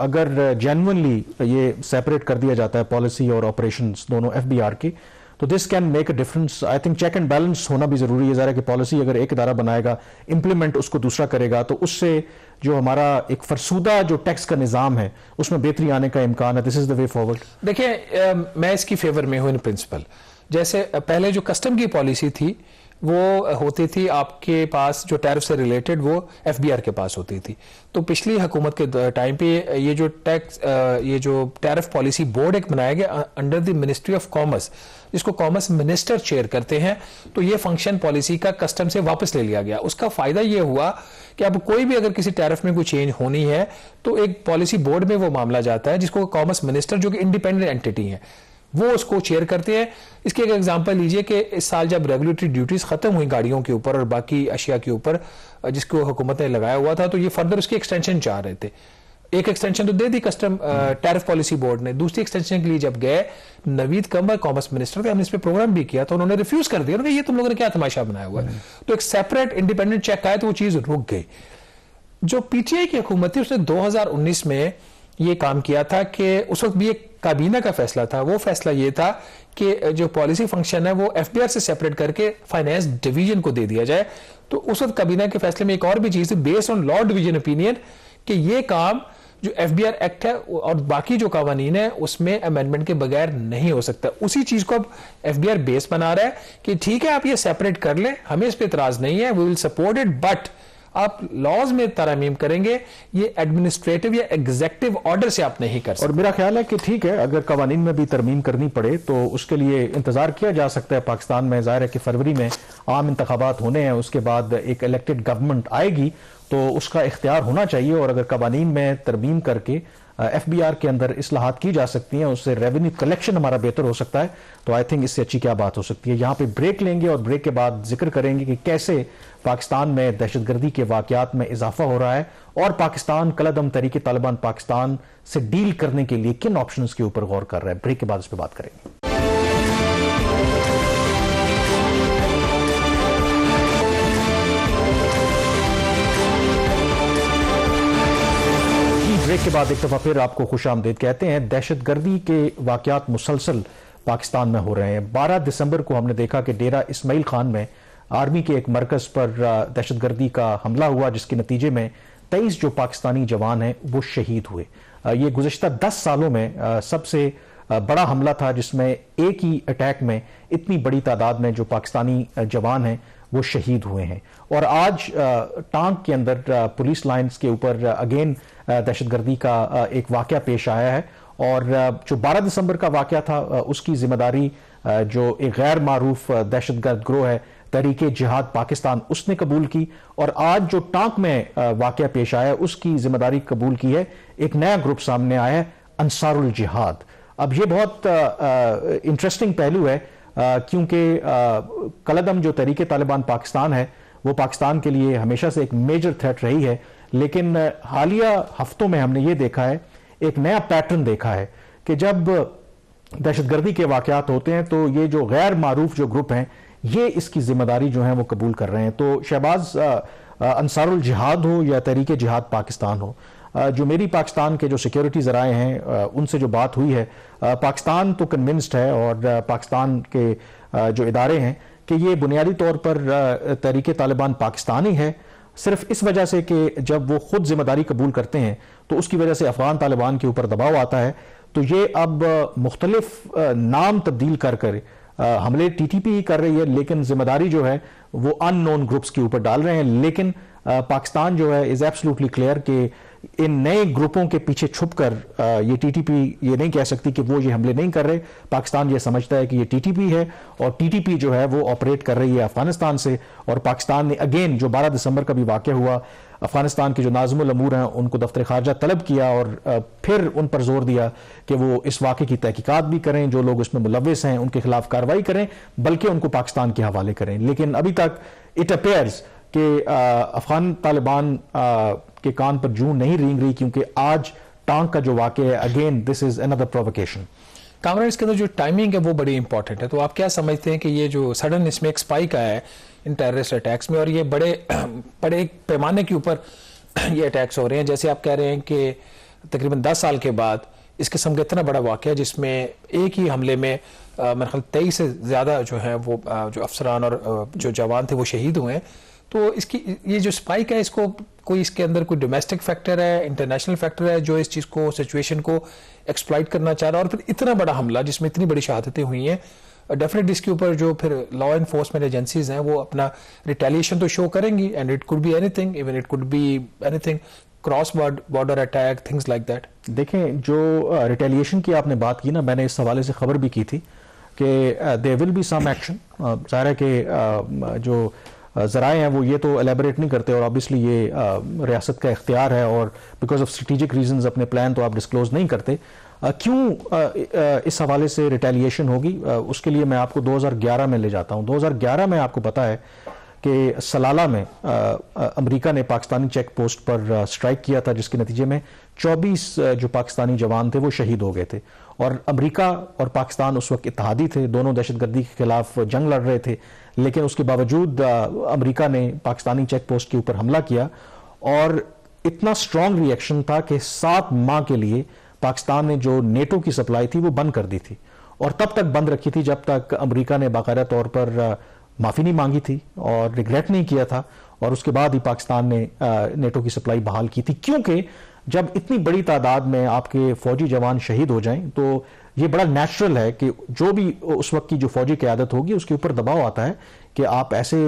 अगर जेन्युइनली ये सेपरेट कर दिया जाता है पॉलिसी और ऑपरेशंस दोनों एफबीआर की, तो this can make a difference. I think check and balance होना भी जरूरी है। जरा कि पॉलिसी अगर एक इदारा बनाएगा, इंप्लीमेंट उसको दूसरा करेगा, तो उससे जो हमारा एक फरसूदा जो टैक्स का निजाम है उसमें बेहतरी आने का इम्कान है। This is the way forward. देखिए, मैं इसकी फेवर में हूं इन प्रिंसिपल। जैसे पहले जो कस्टम की पॉलिसी थी वो होती थी आपके पास, जो टैरिफ से रिलेटेड वो एफबीआर के पास होती थी। तो पिछली हुकूमत के टाइम पे ये जो टैरिफ पॉलिसी बोर्ड एक बनाया गया under the ministry of commerce, जिसको कॉमर्स मिनिस्टर चेयर करते हैं, तो ये फंक्शन पॉलिसी का कस्टम से वापस ले लिया गया। उसका फायदा ये हुआ कि अब कोई भी अगर किसी टैरिफ में कोई चेंज होनी है तो एक पॉलिसी बोर्ड में वो मामला जाता है जिसको कॉमर्स मिनिस्टर, जो कि इंडिपेंडेंट एंटिटी है, वो उसको चेयर करते हैं। इसके एक एग्जांपल लीजिए कि इस साल जब रेगुलेटरी ड्यूटीज खत्म हुई गाड़ियों के ऊपर और बाकी अशिया के ऊपर जिसको हुकूमत ने लगाया हुआ था, तो ये फर्दर उसकी एक्सटेंशन चाह रहे थे। एक एक्सटेंशन तो दे दी कस्टम टैरिफ पॉलिसी बोर्ड ने, दूसरी एक्सटेंशन के लिए जब गए, नवीद कंवर कॉमर्स मिनिस्टर थे, हमने इस पर प्रोग्राम भी किया, तो उन्होंने रिफ्यूज कर दिया। ये तुम लोगों ने क्या तमाशा बनाया हुआ है। तो एक सेपरेट इंडिपेंडेंट चेक आया तो वो चीज रुक गई। जो पीटीआई की हुकूमत थी उसने 2019 में ये काम किया था कि उस वक्त भी एक काबीना का फैसला था। वो फैसला ये था कि जो पॉलिसी फंक्शन है वो एफबीआर से सेपरेट करके फाइनेंस डिवीजन को दे दिया जाए। तो उस वक्त काबीना के फैसले में एक और भी चीज थी, based on law division opinion, कि ये काम जो एफबीआर एक्ट है और बाकी जो कानून है उसमें अमेंडमेंट के बगैर नहीं हो सकता। उसी चीज को अब एफबीआर बेस बना रहा है कि ठीक है आप ये सेपरेट कर ले, हमें इस पर इतराज नहीं है, we will support it, but आप लॉज में तरमीम करेंगे, ये एडमिनिस्ट्रेटिव या एग्जेक्टिव ऑर्डर से आप नहीं कर सकते। और मेरा ख्याल है कि ठीक है, अगर कवानीन में भी तरमीम करनी पड़े तो उसके लिए इंतजार किया जा सकता है। पाकिस्तान में जाहिर है कि फरवरी में आम इंतखाबात होने हैं, उसके बाद एक इलेक्टेड गवर्नमेंट आएगी, तो उसका इख्तियार होना चाहिए। और अगर कवानीन में तरमीम करके एफबीआर के अंदर इस्लाहात की जा सकती हैं, उससे रेवेन्यू कलेक्शन हमारा बेहतर हो सकता है, तो आई थिंक इससे अच्छी क्या बात हो सकती है। यहाँ पे ब्रेक लेंगे और ब्रेक के बाद जिक्र करेंगे कि कैसे पाकिस्तान में दहशतगर्दी के वाकयात में इजाफा हो रहा है और पाकिस्तान कलअदम तरीके तालिबान पाकिस्तान से डील करने के लिए किन ऑप्शंस के ऊपर गौर कर रहा है। ब्रेक के बाद इस पर बात करेंगे। ब्रेक के बाद एक दफा फिर आपको खुशामदीद कहते हैं। दहशतगर्दी के वाकयात मुसलसल पाकिस्तान में हो रहे हैं। 12 दिसंबर को हमने देखा कि डेरा इस्माइल खान में आर्मी के एक मरकज पर दहशतगर्दी का हमला हुआ, जिसके नतीजे में 23 जो पाकिस्तानी जवान हैं वो शहीद हुए। ये गुज़श्ता 10 सालों में सबसे बड़ा हमला था जिसमें एक ही अटैक में इतनी बड़ी तादाद में जो पाकिस्तानी जवान हैं वो शहीद हुए हैं। और आज टांग के अंदर पुलिस लाइन्स के ऊपर अगेन दहशतगर्दी का एक वाकया पेश आया है। और जो 12 दिसंबर का वाकया था उसकी जिम्मेदारी जो एक गैर मारूफ दहशतगर्द ग्रोह है तहरीके जिहाद पाकिस्तान, उसने कबूल की। और आज जो टांक में वाकया पेश आया उसकी जिम्मेदारी कबूल की है एक नया ग्रुप सामने आया है, अंसारुल जिहाद। अब ये बहुत इंटरेस्टिंग पहलू है क्योंकि कलअदम जो तहरीके तालिबान पाकिस्तान है वो पाकिस्तान के लिए हमेशा से एक मेजर थ्रेट रही है, लेकिन हालिया हफ्तों में हमने ये देखा है, एक नया पैटर्न देखा है कि जब दहशतगर्दी के वाक़यात होते हैं तो ये जो गैर मारूफ जो ग्रुप हैं ये इसकी जिम्मेदारी जो है वो कबूल कर रहे हैं। तो शहबाज अंसारुल जिहाद हो या तहरीक जिहाद पाकिस्तान हो, जो मेरी पाकिस्तान के जो सिक्योरिटी ज़राए हैं उनसे जो बात हुई है, पाकिस्तान तो कन्विंस्ड है और पाकिस्तान के जो इदारे हैं कि ये बुनियादी तौर पर तहरीक तालिबान पाकिस्तानी है, सिर्फ इस वजह से कि जब वो खुद जिम्मेदारी कबूल करते हैं तो उसकी वजह से अफगान तालिबान के ऊपर दबाव आता है। तो ये अब मुख्तलिफ नाम तब्दील कर कर हमले टीटीपी ही कर रही है, लेकिन जिम्मेदारी जो है वो अननोन ग्रुप्स के ऊपर डाल रहे हैं। लेकिन पाकिस्तान जो है इज एब्सोल्युटली क्लियर कि इन नए ग्रुपों के पीछे छुपकर ये टीटीपी ये नहीं कह सकती कि वो ये हमले नहीं कर रहे। पाकिस्तान ये समझता है कि ये टीटीपी है और टीटीपी जो है वो ऑपरेट कर रही है अफगानिस्तान से। और पाकिस्तान ने अगेन जो 12 दिसंबर का भी वाक़या हुआ, अफगानिस्तान के जो नाज़िमुल अमूर हैं उनको दफ्तर खारजा तलब किया और फिर उन पर जोर दिया कि वो इस वाक़े की तहकीकात भी करें, जो लोग इसमें मुलव्विस हैं उनके खिलाफ कार्रवाई करें, बल्कि उनको पाकिस्तान के हवाले करें। लेकिन अभी तक इट अपेयर्स कि अफगान तालिबान के कान पर जूं नहीं रेंग रही, क्योंकि आज टांग का जो वाक़या है, again this is another provocation. Kamran, इसके अंदर जो टाइमिंग है वो बड़ी इंपॉर्टेंट है। तो आप क्या समझते हैं कि ये जो सडन इसमें एक स्पाइक आया है इन टेररिस्ट अटैक्स में और ये बड़े बड़े पैमाने के ऊपर ये अटैक्स हो रहे हैं, जैसे आप कह रहे हैं कि तकरीबन 10 साल के बाद इस किस्म का इतना बड़ा वाक़या जिसमें एक ही हमले में मेरे ख्याल 23 से ज़्यादा जो है वो जो अफसरान और जो जवान थे वो शहीद हुए हैं। तो इसकी ये जो स्पाइक है, इसको कोई इसके अंदर कोई डोमेस्टिक फैक्टर है, इंटरनेशनल फैक्टर है जो इस चीज़ को सिचुएशन को एक्सप्लॉइट करना चाह रहा है, और फिर इतना बड़ा हमला जिसमें इतनी बड़ी शहादतें हुई हैं, डेफिनेटली इसके ऊपर जो फिर लॉ एनफोर्समेंट एजेंसीज हैं वो अपना रिटेलिएशन तो शो करेंगी, and it could be anything, even it could be anything, cross border attack, things like that. देखें, जो रिटेलिएशन की आपने बात की ना, मैंने इस हवाले से खबर भी की थी कि there will be some action. ज़ाहिर है कि जो ज़राए हैं वो ये तो एलेबोरेट नहीं करते, और ऑब्वियसली ये रियासत का इख्तियार है और बिकॉज ऑफ स्ट्रेटेजिक रीजंस अपने प्लान तो आप डिस्क्लोज नहीं करते। क्यों इस हवाले से रिटेलिएशन होगी, उसके लिए मैं आपको 2011 में ले जाता हूँ। 2011 में आपको पता है कि सलाला में अमेरिका ने पाकिस्तानी चेक पोस्ट पर स्ट्राइक किया था, जिसके नतीजे में 24 जो पाकिस्तानी जवान थे वो शहीद हो गए थे। और अमेरिका और पाकिस्तान उस वक्त इत्तेहादी थे, दोनों दहशतगर्दी के खिलाफ जंग लड़ रहे थे, लेकिन उसके बावजूद अमेरिका ने पाकिस्तानी चेक पोस्ट के ऊपर हमला किया और इतना स्ट्रांग रिएक्शन था कि 7 माह के लिए पाकिस्तान ने जो नेटो की सप्लाई थी वो बंद कर दी थी, और तब तक बंद रखी थी जब तक अमेरिका ने बाकायदा तौर पर माफ़ी नहीं मांगी थी और रिग्रेट नहीं किया था, और उसके बाद ही पाकिस्तान ने नेटो की सप्लाई बहाल की थी। क्योंकि जब इतनी बड़ी तादाद में आपके फौजी जवान शहीद हो जाएं तो ये बड़ा नेचुरल है कि जो भी उस वक्त की जो फौजी क़यादत होगी उसके ऊपर दबाव आता है कि आप ऐसे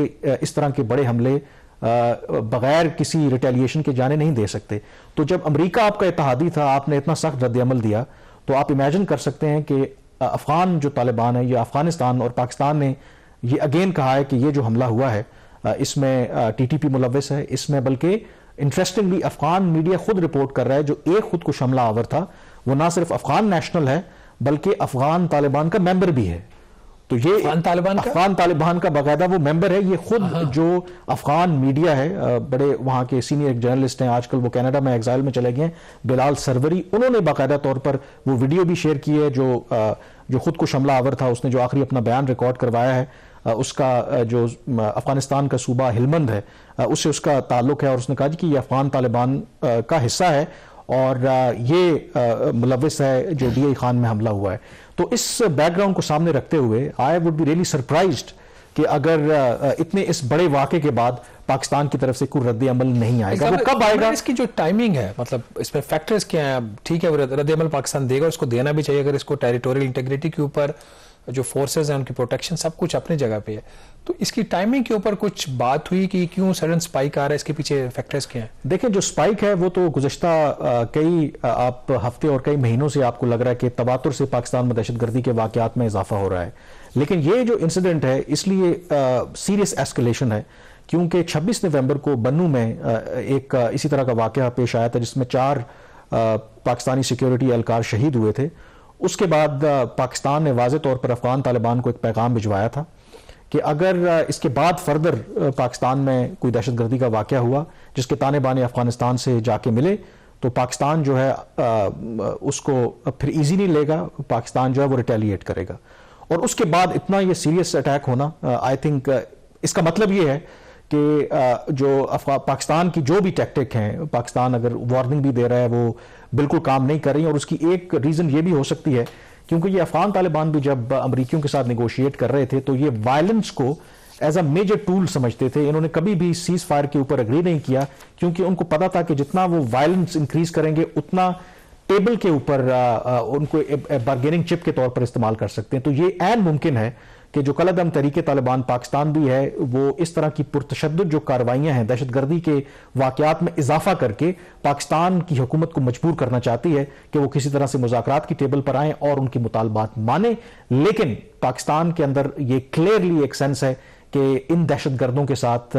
इस तरह के बड़े हमले बगैर किसी रिटेलिएशन के जाने नहीं दे सकते। तो जब अमेरिका आपका इत्तेहादी था, आपने इतना सख्त रद्द-ए-अमल दिया, तो आप इमेजिन कर सकते हैं कि अफगान जो तालिबान है या अफगानिस्तान और पाकिस्तान ने ये अगेन कहा है कि ये जो हमला हुआ है इसमें टीटीपी मुलव्विस है। इसमें बल्कि इंटरेस्टिंगली अफगान मीडिया खुद रिपोर्ट कर रहा है जो एक खुद कुश हमला आवर था वो ना सिर्फ अफगान नेशनल है बल्कि अफगान तालिबान का मेंबर भी है। तो ये अफगान तालिबान का बाकायदा वो मेंबर है। ये खुद जो अफगान मीडिया है, बड़े वहाँ के सीनियर जर्नलिस्ट हैं, आजकल वो कनाडा में एग्जाइल में चले गए हैं, बिलाल सरवरी, उन्होंने बाकायदा तौर पर वो वीडियो भी शेयर की है जो खुद कुश हमला आवर था। उसने जो आखिरी अपना बयान रिकॉर्ड करवाया है उसका जो अफगानिस्तान का सूबा हिलमंद है उससे उसका ताल्लुक है, और उसने कहा कि ये अफगान तालिबान का हिस्सा है और ये मुलव्विस है जो DI खान में हमला हुआ है। तो इस बैकग्राउंड को सामने रखते हुए I would be really surprised कि अगर इतने इस बड़े वाक़े के बाद पाकिस्तान की तरफ से कोई रद्द-ए-अमल नहीं आएगा। वो कब आएगा? इसकी जो टाइमिंग है, मतलब इसमें फैक्टर्स क्या हैं? ठीक है, रद्द-ए-अमल पाकिस्तान देगा, उसको देना भी चाहिए, अगर इसको टेरिटोरियल इंटीग्रिटी के ऊपर जो फोर्सेस हैं उनकी प्रोटेक्शन सब कुछ अपनी जगह पे है। तो इसकी टाइमिंग के ऊपर कुछ बात हुई कि क्यों सडन स्पाइक आ रहा है, इसके पीछे फैक्टर्स क्या हैं? देखिए, जो स्पाइक है वो तो गुज़श्ता कई आप हफ्ते और कई महीनों से आपको लग रहा है कि तवातुर से पाकिस्तान में दहशतगर्दी के वाक़यात में इजाफा हो रहा है। लेकिन ये जो इंसिडेंट है इसलिए सीरियस एस्केलेशन है क्योंकि 26 नवंबर को बन्नू में एक इसी तरह का वाक़या पेश आया था जिसमें 4 पाकिस्तानी सिक्योरिटी एहलकार शहीद हुए थे। उसके बाद पाकिस्तान ने वाज़े तौर पर अफगान तालिबान को एक पैगाम भिजवाया था कि अगर इसके बाद फर्दर पाकिस्तान में कोई दहशतगर्दी का वाक़या हुआ जिसके ताने बाने अफगानिस्तान से जाके मिले तो पाकिस्तान जो है उसको फिर इजी नहीं लेगा, पाकिस्तान जो है वो रिटेलिएट करेगा। और उसके बाद इतना ये सीरियस अटैक होना, आई थिंक इसका मतलब ये है कि जो पाकिस्तान की जो भी टैक्टिक हैं, पाकिस्तान अगर वार्निंग भी दे रहा है वो बिल्कुल काम नहीं कर रही है। और उसकी एक रीज़न ये भी हो सकती है क्योंकि ये अफगान तालिबान भी जब अमरीकियों के साथ निगोशिएट कर रहे थे तो ये वायलेंस को एज अ मेजर टूल समझते थे। इन्होंने कभी भी सीज फायर के ऊपर एग्री नहीं किया क्योंकि उनको पता था कि जितना वो वायलेंस इंक्रीज करेंगे उतना टेबल के ऊपर उनको बार्गेनिंग चिप के तौर पर इस्तेमाल कर सकते हैं। तो ये ऐन मुमकिन है कि जो कलअदम तरीके तालिबान पाकिस्तान भी है वो इस तरह की पुरतशद्दुद जो कार्रवाइयां हैं, दहशतगर्दी के वाकयात में इजाफा करके पाकिस्तान की हुकूमत को मजबूर करना चाहती है कि वो किसी तरह से मुज़ाकरात की टेबल पर आए और उनकी मुतालबात माने। लेकिन पाकिस्तान के अंदर ये क्लियरली एक सेंस है कि इन दहशतगर्दों के साथ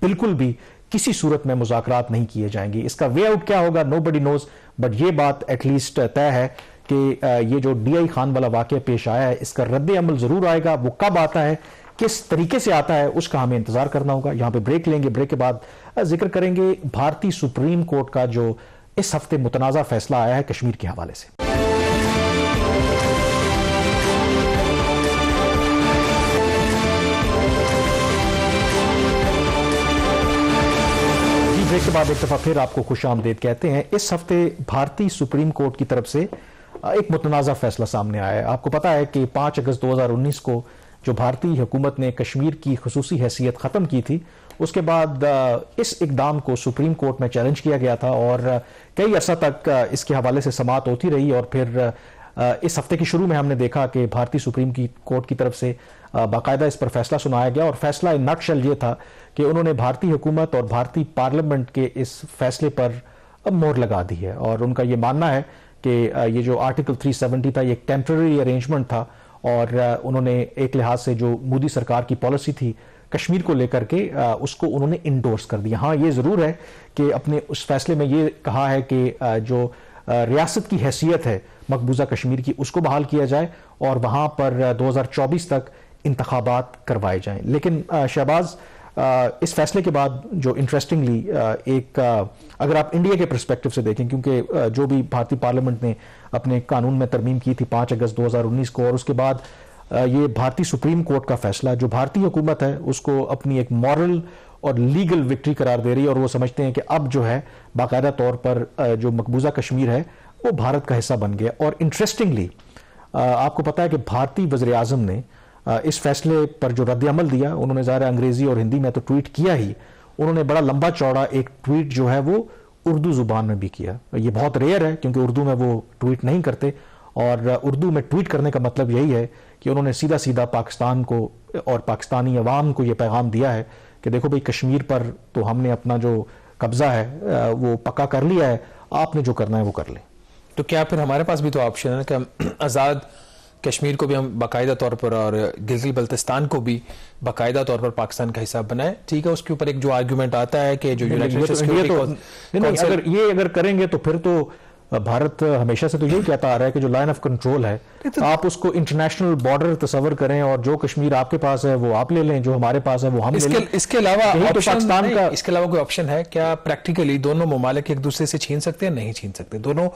बिल्कुल भी किसी सूरत में मुज़ाकरात नहीं किए जाएंगे। इसका वे आउट क्या होगा नोबडी नोज, बट ये बात एटलीस्ट तय है कि ये जो DI खान वाला वाकया पेश आया है इसका रद्द अमल जरूर आएगा। वो कब आता है, किस तरीके से आता है, उसका हमें इंतजार करना होगा। यहां पे ब्रेक लेंगे, ब्रेक के बाद जिक्र करेंगे भारतीय सुप्रीम कोर्ट का जो इस हफ्ते मुतनाज़ा फैसला आया है कश्मीर के हवाले से। ब्रेक के बाद एक दफा फिर आपको खुश आमदेद कहते हैं। इस हफ्ते भारतीय सुप्रीम कोर्ट की तरफ से एक मुतनाज़ा फैसला सामने आया है। आपको पता है कि 5 अगस्त 2019 को जो भारतीय हुकूमत ने कश्मीर की खुसूसी हैसियत ख़त्म की थी, उसके बाद इस इकदाम को सुप्रीम कोर्ट में चैलेंज किया गया था और कई अर्सा तक इसके हवाले से समाअत होती रही। और फिर इस हफ्ते की शुरू में हमने देखा कि भारतीय सुप्रीम कोर्ट की तरफ से बाकायदा इस पर फैसला सुनाया गया और फैसला इन नटशेल ये था कि उन्होंने भारतीय हुकूमत और भारतीय पार्लियामेंट के इस फैसले पर मोहर लगा दी है। और उनका ये मानना है कि ये जो आर्टिकल 370 था ये एक टेम्पररी अरेंजमेंट था और उन्होंने एक लिहाज से जो मोदी सरकार की पॉलिसी थी कश्मीर को लेकर के उसको उन्होंने इंडोर्स कर दिया। हाँ, ये ज़रूर है कि अपने उस फैसले में ये कहा है कि जो रियासत की हैसियत है मकबूजा कश्मीर की उसको बहाल किया जाए और वहाँ पर 2024 तक इंतखाबात करवाए जाएं। लेकिन शहबाज, इस फैसले के बाद जो इंटरेस्टिंगली एक अगर आप इंडिया के पर्सपेक्टिव से देखें, क्योंकि जो भी भारतीय पार्लियामेंट ने अपने कानून में तरमीम की थी 5 अगस्त 2019 को और उसके बाद ये भारतीय सुप्रीम कोर्ट का फैसला जो भारतीय हुकूमत है उसको अपनी एक मॉरल और लीगल विक्ट्री करार दे रही है और वो समझते हैं कि अब जो है बाकायदा तौर पर जो मकबूजा कश्मीर है वो भारत का हिस्सा बन गया। और इंटरेस्टिंगली आपको पता है कि भारतीय वज़ीर आज़म ने इस फैसले पर जो रद्द अमल दिया, उन्होंने ज़ाहिर अंग्रेजी और हिंदी में तो ट्वीट किया ही, उन्होंने बड़ा लंबा चौड़ा एक ट्वीट जो है वो उर्दू ज़ुबान में भी किया। ये बहुत रेयर है क्योंकि उर्दू में वो ट्वीट नहीं करते और उर्दू में ट्वीट करने का मतलब यही है कि उन्होंने सीधा सीधा पाकिस्तान को और पाकिस्तानी अवाम को ये पैगाम दिया है कि देखो भाई, कश्मीर पर तो हमने अपना जो कब्जा है वो पक्का कर लिया है, आपने जो करना है वो कर लें। तो क्या फिर हमारे पास भी तो ऑप्शन है कि हम आज़ाद कश्मीर को भी हम बाकायदा तौर पर और गिलगित बल्तिस्तान को भी बाकायदा तौर पर पाकिस्तान का हिस्सा बनाए? ठीक है, उसके ऊपर एक जो आर्गुमेंट आता है कि जो अगर करेंगे तो फिर तो भारत हमेशा से तो यही कहता आ रहा है कि जो लाइन ऑफ कंट्रोल है आप उसको इंटरनेशनल बॉर्डर तस्वर करें और जो कश्मीर आपके पास है वो आप ले लें, जो हमारे पास है वो हम ले लें। इसके अलावा तो पाकिस्तान का इसके अलावा कोई ऑप्शन है क्या? प्रैक्टिकली दोनों ममालिक एक दूसरे से छीन सकते हैं? नहीं छीन सकते। दोनों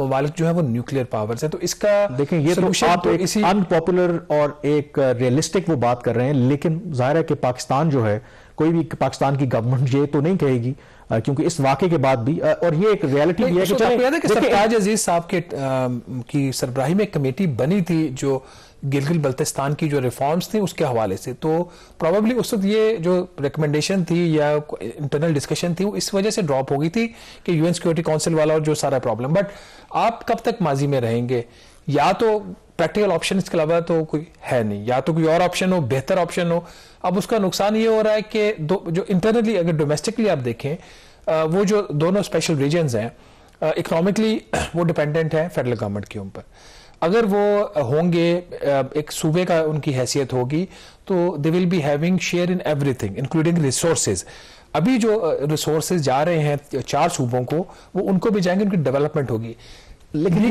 ममालिक जो है वो न्यूक्लियर पावर्स है। तो इसका देखें, ये तो आप एक अनपॉपुलर और एक रियलिस्टिक वो बात कर रहे हैं, लेकिन जाहिर है कि पाकिस्तान जो है, कोई भी पाकिस्तान की गवर्नमेंट ये तो नहीं कहेगी क्योंकि इस वाक़े के बाद भी और ये एक रियलिटी भी है कि सरताज अजीज साहब के की सरबराही में एक कमेटी बनी थी जो गिलगित बल्तिस्तान की जो रिफॉर्म्स थी उसके हवाले से, तो प्रोबेबली उस वक्त ये जो रिकमेंडेशन थी या इंटरनल डिस्कशन थी वो इस वजह से ड्रॉप हो गई थी कि यूएन सिक्योरिटी काउंसिल वाला और जो सारा प्रॉब्लम। बट आप कब तक माजी में रहेंगे? या तो प्रैक्टिकल ऑप्शन इसके अलावा तो कोई है नहीं, या तो कोई और ऑप्शन हो, बेहतर ऑप्शन हो। अब उसका नुकसान ये हो रहा है कि जो इंटरनली अगर डोमेस्टिकली आप देखें वो जो दोनों स्पेशल रीजन्स हैं इकोनॉमिकली वो डिपेंडेंट है फेडरल गवर्नमेंट के ऊपर। अगर वो होंगे, एक सूबे का उनकी हैसियत होगी, तो they will be having share in everything including resources. अभी जो रिसोर्सेज जा रहे हैं 4 सूबों को, वो उनको भी जाएंगे, उनकी डेवलपमेंट होगी। लेकिन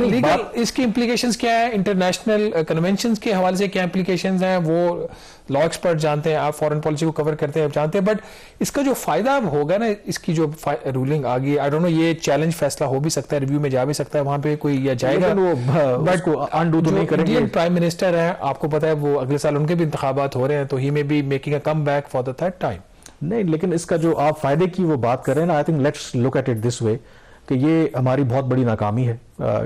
लीगल इसकी इम्प्लीकेशंस क्या है, इंटरनेशनल कन्वेंशंस के हवाले से क्या इम्प्लीकेशंस हैं, वो लॉ एक्सपर्ट जानते हैं, आप फॉरेन पॉलिसी को कवर करते हैं, आप जानते हैं, बट इसका जो फायदा होगा ना, इसकी जो रूलिंग आ गई, आई डोंट नो, ये चैलेंज फैसला हो भी सकता है, रिव्यू में जा भी सकता है, वहां पे कोई या जाएगा, बट अनडू तो नहीं करेंगे। इंडियन प्राइम मिनिस्टर है, आपको पता है वो अगले साल उनके भी इंतखाबात हो रहे हैं, तो he may be making a come back for the third time. नहीं, लेकिन इसका जो आप फायदे की वो बात कर रहे हैं ना, I think let's look at it this way कि ये हमारी बहुत बड़ी नाकामी है।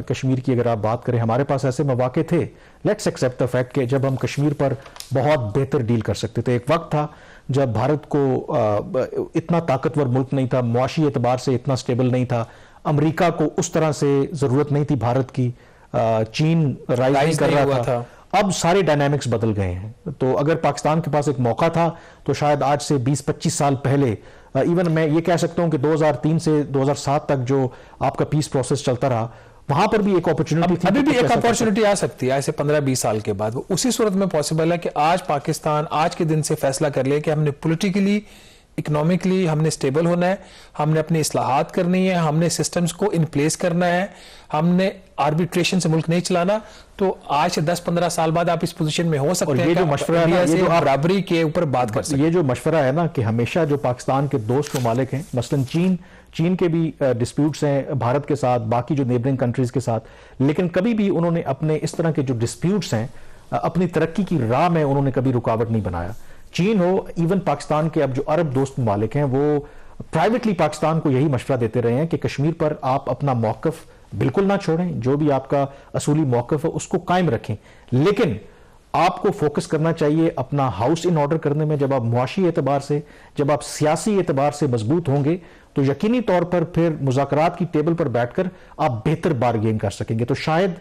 कश्मीर की अगर आप बात करें, हमारे पास ऐसे मौके थे, लेट्स एक्सेप्ट द फैक्ट कि जब हम कश्मीर पर बहुत बेहतर डील कर सकते थे। एक वक्त था जब भारत को इतना ताकतवर मुल्क नहीं था, मुआशी एतबार से इतना स्टेबल नहीं था, अमेरिका को उस तरह से जरूरत नहीं थी भारत की, चीन राइज नहीं कर रहा था। अब सारे डायनामिक्स बदल गए हैं। तो अगर पाकिस्तान के पास एक मौका था तो शायद आज से 20-25 साल पहले, इवन मैं ये कह सकता हूं कि 2003 से 2007 तक जो आपका पीस प्रोसेस चलता रहा, वहां पर भी एक अपॉर्चुनिटी थी। अभी भी एक अपॉर्चुनिटी आ सकती है ऐसे 15-20 साल के बाद। उसी सूरत में पॉसिबल है कि आज पाकिस्तान आज के दिन से फैसला कर ले कि हमने पॉलिटिकली, इकोनॉमिकली हमने स्टेबल होना है, हमने अपनी इस्लाहात करनी है, हमने सिस्टम्स को इन प्लेस करना है, हमने आर्बिट्रेशन से मुल्क नहीं चलाना। तो आज से 10-15 साल बाद आप इस पोजीशन में हो सकते हैं। ये जो मशवरा है, ये जो बराबरी के ऊपर बात कर सकते हैं, ये जो मशवरा है ना कि हमेशा जो पाकिस्तान के दोस्त ममालिक हैं, मसलन चीन के भी डिस्प्यूट्स हैं भारत के साथ, बाकी जो नेबरिंग कंट्रीज के साथ, लेकिन कभी भी उन्होंने अपने इस तरह के जो डिस्प्यूट्स हैं अपनी तरक्की की राह में उन्होंने कभी रुकावट नहीं बनाया। चीन हो, इवन पाकिस्तान के अब जो अरब दोस्त ममालिक हैं, वो प्राइवेटली पाकिस्तान को यही मशवरा देते रहे हैं कि कश्मीर पर आप अपना मौकफ बिल्कुल ना छोड़ें, जो भी आपका असूली मौकफ है उसको कायम रखें, लेकिन आपको फोकस करना चाहिए अपना हाउस इन ऑर्डर करने में। जब आप मुआशी एतबार से, जब आप सियासी एतबार से मजबूत होंगे तो यकीनी तौर पर फिर मुज़ाकरात की टेबल पर बैठकर आप बेहतर बारगेन कर सकेंगे। तो शायद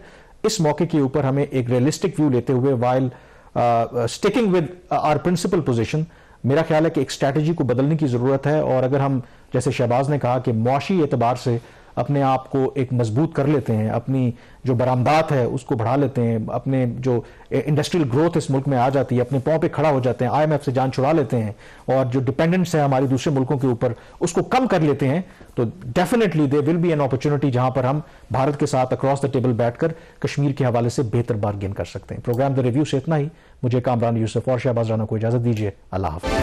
इस मौके के ऊपर हमें एक रियलिस्टिक व्यू लेते हुए, while sticking with our principle position, मेरा ख्याल है कि एक स्ट्रैटेजी को बदलने की जरूरत है। और अगर हम, जैसे शहबाज ने कहा, कि मुआशी एतबार से अपने आप को एक मजबूत कर लेते हैं, अपनी जो बरामदात है उसको बढ़ा लेते हैं, अपने जो इंडस्ट्रियल ग्रोथ इस मुल्क में आ जाती है, अपने पांव पे खड़ा हो जाते हैं, IMF से जान छुड़ा लेते हैं, और जो डिपेंडेंस है हमारी दूसरे मुल्कों के ऊपर उसको कम कर लेते हैं, तो definitely there will be an opportunity जहां पर हम भारत के साथ अक्रॉस द टेबल बैठकर कश्मीर के हवाले से बेहतर बारगेन कर सकते हैं। प्रोग्राम द रिव्यू से इतना ही। मुझे कामरान यूसुफ और शहबाज राना को इजाजत दीजिए। अल्लाह हाफ़िज़।